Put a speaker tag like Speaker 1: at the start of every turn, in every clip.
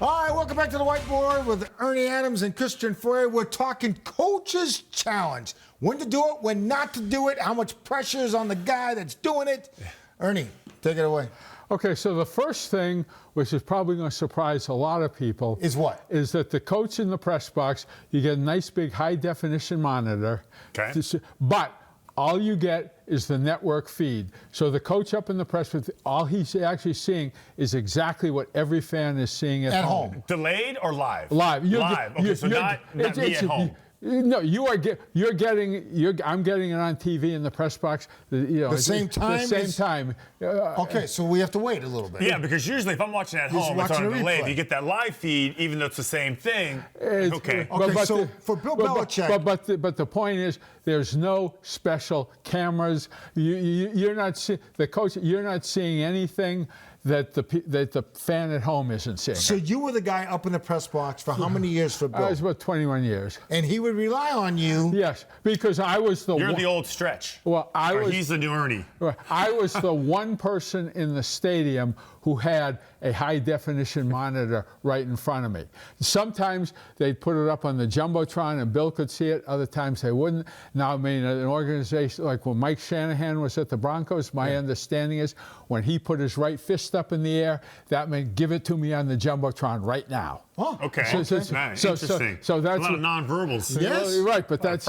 Speaker 1: All right, welcome back to the whiteboard with Ernie Adams and Christian Fauria. We're talking coach's challenge. When to do it, when not to do it, how much pressure is on the guy that's doing it. Ernie, take it away.
Speaker 2: Okay, so the first thing, which is probably going to surprise a lot of people,
Speaker 1: is what?
Speaker 2: Is that the coach in the press box, you get a nice big high-definition monitor.
Speaker 3: Okay.
Speaker 2: But all you get is the network feed. So the coach up in the press box, all he's actually seeing is exactly what every fan is seeing at home.
Speaker 3: Delayed or live?
Speaker 2: Live.
Speaker 3: Live. Okay, so not me at home.
Speaker 2: No, I'm getting it on TV in the press box.
Speaker 1: The same time?
Speaker 2: The same time.
Speaker 1: Okay, so we have to wait a little bit.
Speaker 3: Yeah, because usually if I'm watching at home, it's on a delay. If you get that live feed, even though it's the same thing, okay.
Speaker 1: Okay, so for Bill Belichick.
Speaker 2: But the point is, there's no special cameras. You're not the coach. You're not seeing anything that the fan at home isn't seeing.
Speaker 1: So you were the guy up in the press box for how many years for Bill?
Speaker 2: I was about 21 years.
Speaker 1: And he would rely on you.
Speaker 2: Yes, because I was the
Speaker 3: You're the old Stretch.
Speaker 2: Well,
Speaker 3: he's the new Ernie.
Speaker 2: I was the one person in the stadium who had a high-definition monitor right in front of me. Sometimes they'd put it up on the Jumbotron and Bill could see it. Other times they wouldn't. Now, I mean, an organization like when Mike Shanahan was at the Broncos, my understanding is when he put his right fist up in the air, that meant give it to me on the Jumbotron right now.
Speaker 3: Oh, okay. Interesting.
Speaker 2: So that's
Speaker 3: a lot of nonverbals.
Speaker 1: Yes,
Speaker 2: right. But that's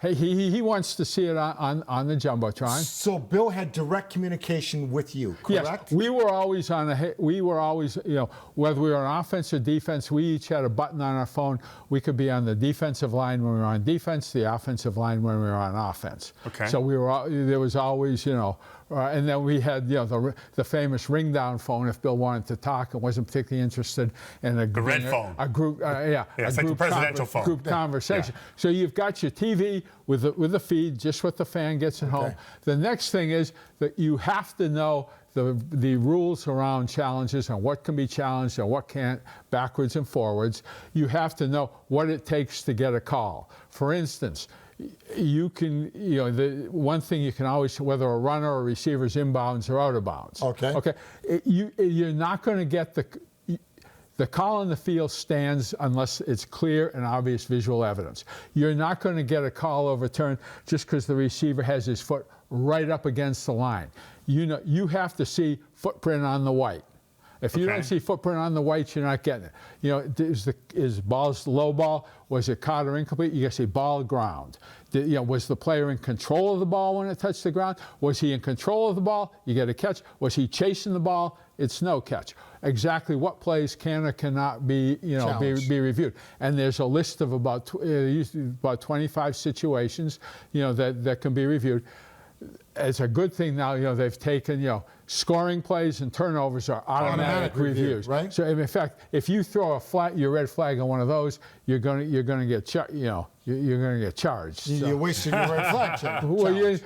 Speaker 2: he wants to see it on the Jumbotron.
Speaker 1: So Bill had direct communication with you, correct?
Speaker 2: Yes, we were always whether we were on offense or defense, we each had a button on our phone. We could be on the defensive line when we were on defense, the offensive line when we were on offense.
Speaker 3: Okay.
Speaker 2: So there was always and then we had the famous ring down phone if Bill wanted to talk and wasn't particularly interested in a
Speaker 3: red phone.
Speaker 2: A group,
Speaker 3: it's like the presidential phone.
Speaker 2: Group conversation. Yeah. So you've got your TV with the feed, just what the fan gets at home. The next thing is that you have to know the rules around challenges and what can be challenged and what can't, backwards and forwards. You have to know what it takes to get a call. For instance, you can, the one thing you can always, whether a runner or receiver is inbounds or out of bounds.
Speaker 1: Okay.
Speaker 2: Okay. You're not going to get the call on the field stands unless it's clear and obvious visual evidence. You're not going to get a call overturned just because the receiver has his foot right up against the line. You have to see footprint on the white. If you don't see footprint on the white, you're not getting it. Is balls low ball? Was it caught or incomplete? You got to see ball ground. Was the player in control of the ball when it touched the ground? Was he in control of the ball? You get a catch. Was he chasing the ball? It's no catch. Exactly what plays can or cannot be be reviewed. And there's a list of about 25 situations that can be reviewed. It's a good thing now, they've taken, scoring plays and turnovers are automatic reviews.
Speaker 1: Right?
Speaker 2: So in fact, if you throw your red flag on one of those, you're going to get charged.
Speaker 1: You're wasting your red flag check.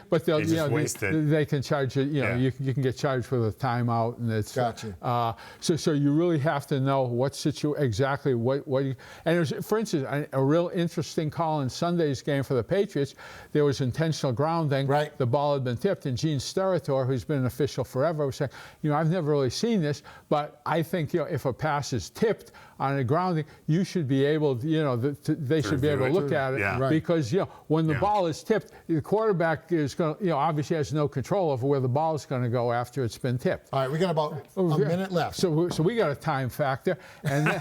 Speaker 2: But they can charge you. You can get charged with a timeout, and it's
Speaker 1: gotcha.
Speaker 2: So you really have to know exactly what you. And it was, for instance, a real interesting call in Sunday's game for the Patriots. There was intentional grounding.
Speaker 1: Right.
Speaker 2: The ball had been tipped, and Gene Steratore, who's been an official forever, was saying, I've never really seen this, but I think if a pass is tipped on a grounding, you should be able, they should be able to look at it because when the ball is tipped, the quarterback is going to, obviously has no control over where the ball is going to go after it's been tipped.
Speaker 1: All right, we got about a minute left.
Speaker 2: So we got a time factor, and then,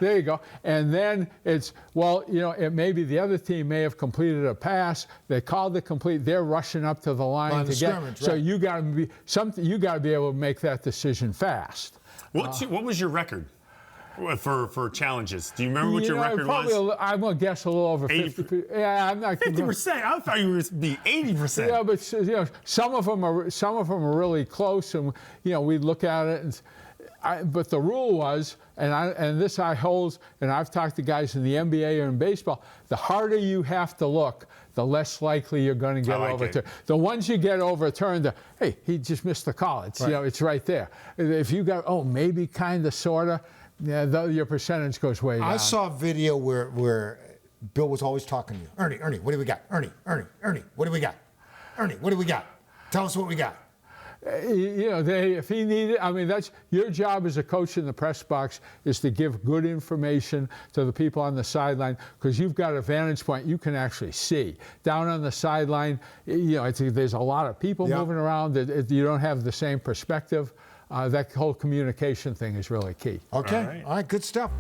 Speaker 2: there you go. And then it's it may be the other team may have completed a pass. They called it complete. They're rushing up to the line to get. So you got to be able to make that decision fast.
Speaker 3: What was your record for challenges? Do you remember what your record was?
Speaker 2: I'm going to guess a little over 50%. Yeah, I'm not
Speaker 3: 50%. I thought you were be 80%.
Speaker 2: Yeah, but some of them are really close, and we look at it. But the rule was, and this I hold, and I've talked to guys in the NBA or in baseball. The harder you have to look, the less likely you're going to get overturned. The ones you get overturned, hey, he just missed the call. It's it's right there. If you got maybe kind of sorta. Yeah, your percentage goes way down.
Speaker 1: I saw a video where Bill was always talking to you. Ernie, what do we got? Ernie, what do we got? Ernie, what do we got? Tell us what we got.
Speaker 2: You know, if he needed, I mean, that's your job as a coach in the press box, is to give good information to the people on the sideline, because you've got a vantage point you can actually see. Down on the sideline, you know, there's a lot of people moving around that you don't have the same perspective. That whole communication thing is really key.
Speaker 1: Okay. All right. Good stuff.